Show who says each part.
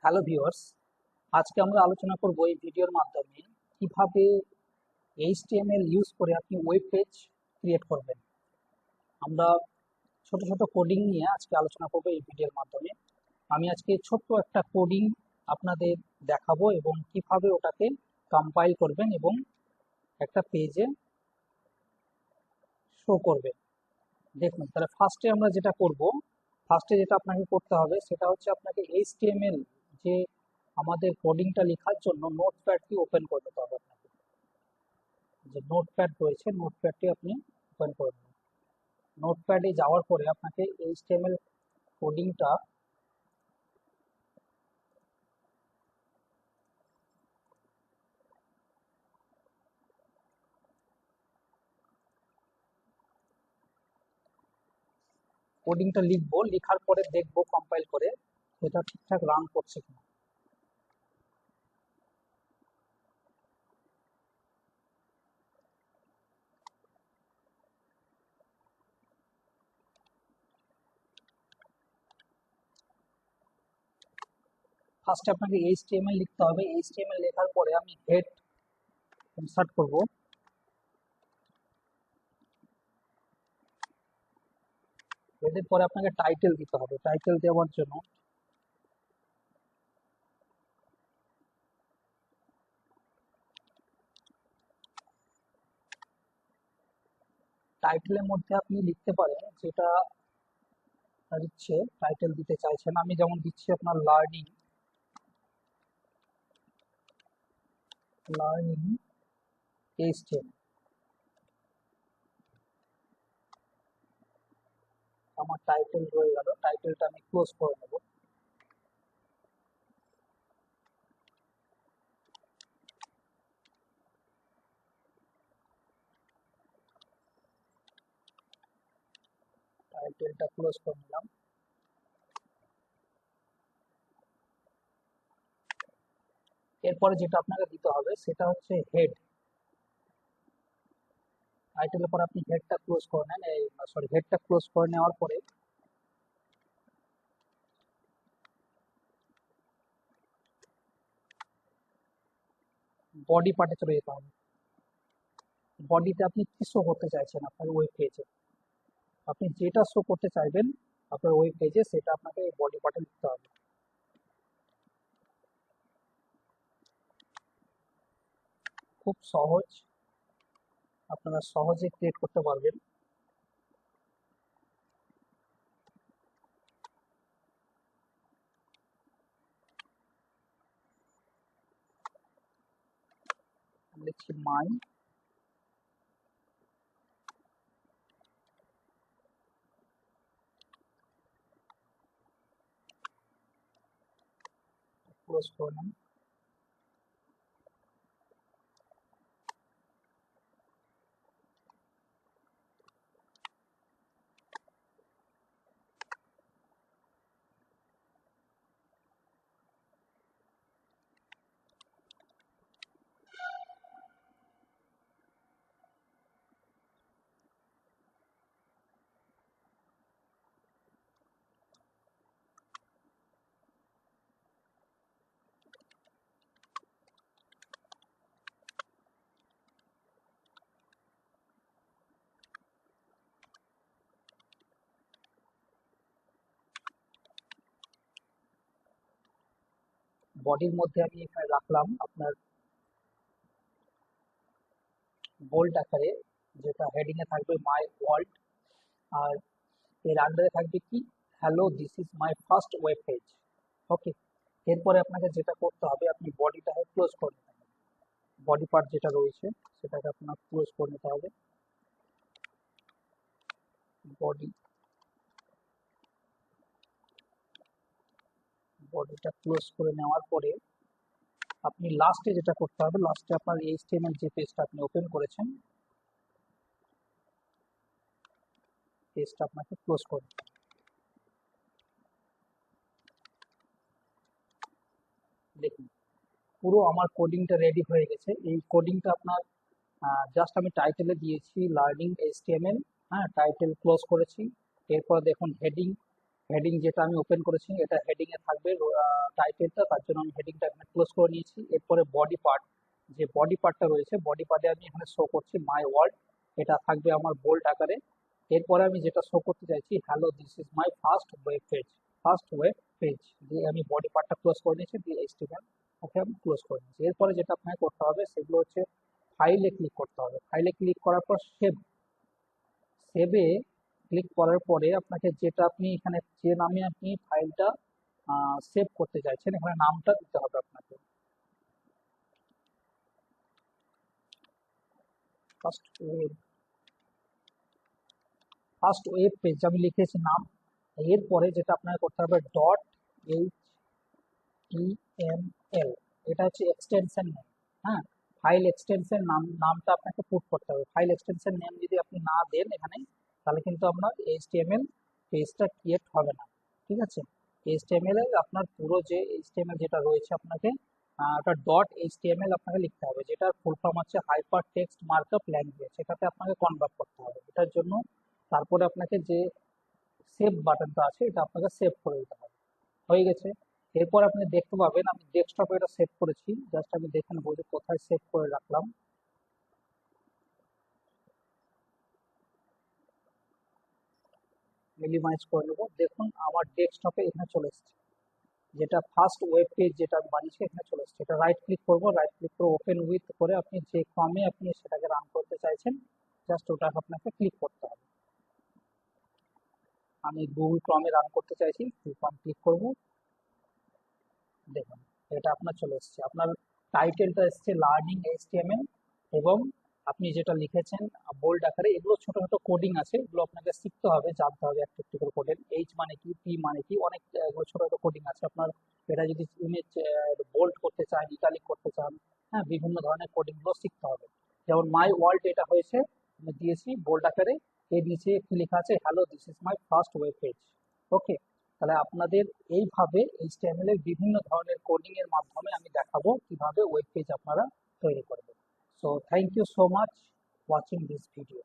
Speaker 1: Hello viewers, আজকে আমরা আলোচনা করব এই ভিডিওর মাধ্যমে কিভাবে এইচটিএমএল ইউজ করে আপনি ওয়েব পেজ ক্রিয়েট করবেন। আমরা ছোট ছোট কোডিং নিয়ে আজকে আলোচনা করব এই ভিডিওর মাধ্যমে। আমি আজকে ছোট্ট একটা কোডিং আপনাদের দেখাবো এবং কিভাবে ওটাকে কম্পাইল করবেন এবং একটা পেজে শো করবেন। দেখুন, তাহলে ফার্স্টে যেটা আপনাকে করতে হবে সেটা হচ্ছে আপনাকে এইচটিএমএল যে আমাদের কোডিংটা লেখার জন্য নোটপ্যাডটি ওপেন করতে হবে। আপনাকে যে নোটপ্যাড রয়েছে নোটপ্যাডটি আপনি ওপেন করে নেবেন। নোটপ্যাডে যাওয়ার পরে আপনাকে এইচটিএমএল কোডিংটা লিখবো, লেখার পরে দেখবো কম্পাইল করে এটা ঠিকঠাক রান করছে কিনা। ফার্স্টে আপনাকে এইচটিএমএল লিখতে হবে। এইচটিএমএল লেখার পরে আমি হেড ইনসার্ট করব। হেডের পরে আপনাকে টাইটেল দিতে হবে। টাইটেল দেওয়ার জন্য টাইটেলের মধ্যে আপনি লিখতে পারেন যেটা দিচ্ছে, টাইটেল দিতে চাইছেন। আমি যেমন দিচ্ছি আপনার লার্নিং এইচটিএমএল। আমার টাইটেল রয়ে গেল, টাইটেলটা আমি ক্লোজ করে নেব। টাইটেলটা ক্লোজ করে নিলাম। এরপরে যেটা আপনাকে দিতে হবে সেটা হচ্ছে হেড। টাইটেলের পর আপনি হেডটা ক্লোজ করে নেন, হেডটা ক্লোজ করে নেওয়ার পরে বডি পার্টে চলে যেতে হবে। বডিতে আপনি কি শো করতে চাইছেন আপনার ওয়েব পেজে, আপনি যেটা শো করতে চাইবেন আপনার ওয়েব পেজে সেটা আপনাকে বডি পার্টে লিখতে হবে। খুব সহজ, আপনারা সহজে ক্রিয়েট করতে পারবেন। লিখছি মাই ক্লোজ করে নেন। বডির মধ্যে আমি এখানে রাখলাম আপনার বোল্ড আকারে, যেটা হেডিং এ থাকবে মাই ওয়ার্ল্ড, আর এর আন্ডারে থাকবে কি, hello this is my first web page. Okay, এরপরে আপনাকে যেটা করতে হবে আপনি বডিটাকে ক্লোজ করে নিতে হবে। বডি পার্ট যেটা রয়েছে সেটাকে আপনার ক্লোজ করে নিতে হবে। বডি বডিটা ক্লোজ করে নেওয়ার পরে আপনি লাস্টে যেটা করতে হবে, লাস্টে আপনার এইচটিএমএল যে পেজটা আপনি ওপেন করেছেন পেজটা আপনাকে ক্লোজ করে নিতে হবে। দেখুন, পুরো আমার কোডিংটা রেডি হয়ে গেছে। এই কোডিংটা আপনার জাস্ট আমি টাইটেলে দিয়েছি লার্নিং এইচটিএমএল। হ্যাঁ, টাইটেল ক্লোজ করেছি। এরপর দেখুন হেডিং যেটা আমি ওপেন করেছি এটা হেডিং এ থাকবে টাইটেলটা, তার জন্য আমি হেডিংটা এখানে ক্লোজ করে নিয়েছি। এরপরে বডি পার্ট, যে বডি পার্টটা রয়েছে বডি পার্টে আমি এখানে শো করছি মাই ওয়ার্ল্ড, এটা থাকবে আমার বোল্ড আকারে। এরপরে আমি যেটা শো করতে চাইছি hello this is my first web page, first web page দিয়ে আমি বডি পার্টটা ক্লোজ করে নিয়েছি, দিয়ে এইচটিএমএল ওকে আমি ক্লোজ করে নিয়েছি। এরপরে যেটা আপনাকে করতে হবে সেগুলো হচ্ছে ফাইলে ক্লিক করতে হবে। ফাইলে ক্লিক করার পর সেভ, সেভে ক্লিক করার পরে আপনাকে যেটা আপনি এখানে যে নামে আপনি ফাইলটা সেভ করতে চাইছেন এখানে নামটা দিতে হবে আপনাকে। First web, first web page আমি লিখেছি নাম। এরপরে যেটা আপনাকে করতে হবে ডট এইচটিএমএল, এটা হচ্ছে এক্সটেনশন নেম। হ্যাঁ, ফাইল এক্সটেনশন নামটা আপনাকে পুট করতে হবে। ফাইল এক্সটেনশন নেম যদি আপনি না দেন এখানে তাহলে কিন্তু আপনার এইচটিএমএল পেজটা ক্রিয়েট হবে না। ঠিক আছে, এইচটিএমএল এর আপনার পুরো যে এইচটিএমএল যেটা রয়েছে আপনাকে ওটা ডট এইচটিএমএল আপনাকে লিখতে হবে, যেটা ফুল ফর্ম হচ্ছে হাইপার টেক্সট মার্কআপ ল্যাঙ্গুয়েজ, সেটাতে আপনাকে কনভার্ট করতে হবে এটার জন্য। তারপরে আপনাকে যে সেভ বাটনটা আছে এটা আপনাকে সেভ করে দিতে হবে। হয়ে গেছে। এরপর আপনি দেখতে পাবেন আমি ডেস্কটপে এটা সেভ করেছি, জাস্ট আমি দেখে নেবো যে কোথায় সেভ করে রাখলাম। মিনিমাইজ করে নেবো, দেখুন আমার ডেস্কটপে এখানে চলে এসেছে, যেটা ফার্স্ট ওয়েব পেজ যেটা আমি বানিয়েছি এখানে চলে এসেছে। এটা রাইট ক্লিক করবো, রাইট ক্লিক করে ওপেন উইথ করে আপনি যে ক্রমে আপনি সেটাকে রান করতে চাইছেন জাস্ট ওটা আপনাকে ক্লিক করতে হবে। আমি গুগল ক্রমে রান করতে চাইছি, গুগল ক্রম ক্লিক করবো, দেখুন এটা আপনার চলে এসেছে। আপনার টাইটেলটা এসেছে লার্নিং এইচটিএমএল, এবং আপনি যেটা লিখেছেন বোল্ড আকারে। এগুলো ছোট ছোট কোডিং আছে, এগুলো আপনাকে শিখতে হবে, জানতে হবে একটা একটু করে কোডিং। এইচ মানে কি, পি মানে কি, অনেক এগুলো ছোট ছোট কোডিং আছে। আপনার এটা যদি ইমেজ বোল্ড করতে চান, ইটালিক করতে চান, হ্যাঁ বিভিন্ন ধরনের কোডিং গুলো শিখতে হবে। যেমন মাই ওয়ার্ল্ড এটা হয়েছে, আমি দিয়েছি বোল্ড আকারে, এর নিচে কি লেখা আছে hello this is my first web page. Okay, তাহলে আপনাদের এইভাবে এইচটিএমএল এর বিভিন্ন ধরনের কোডিং এর মাধ্যমে আমি দেখাবো কিভাবে ওয়েব পেজ আপনারা তৈরি করবেন। So thank you so much watching this video.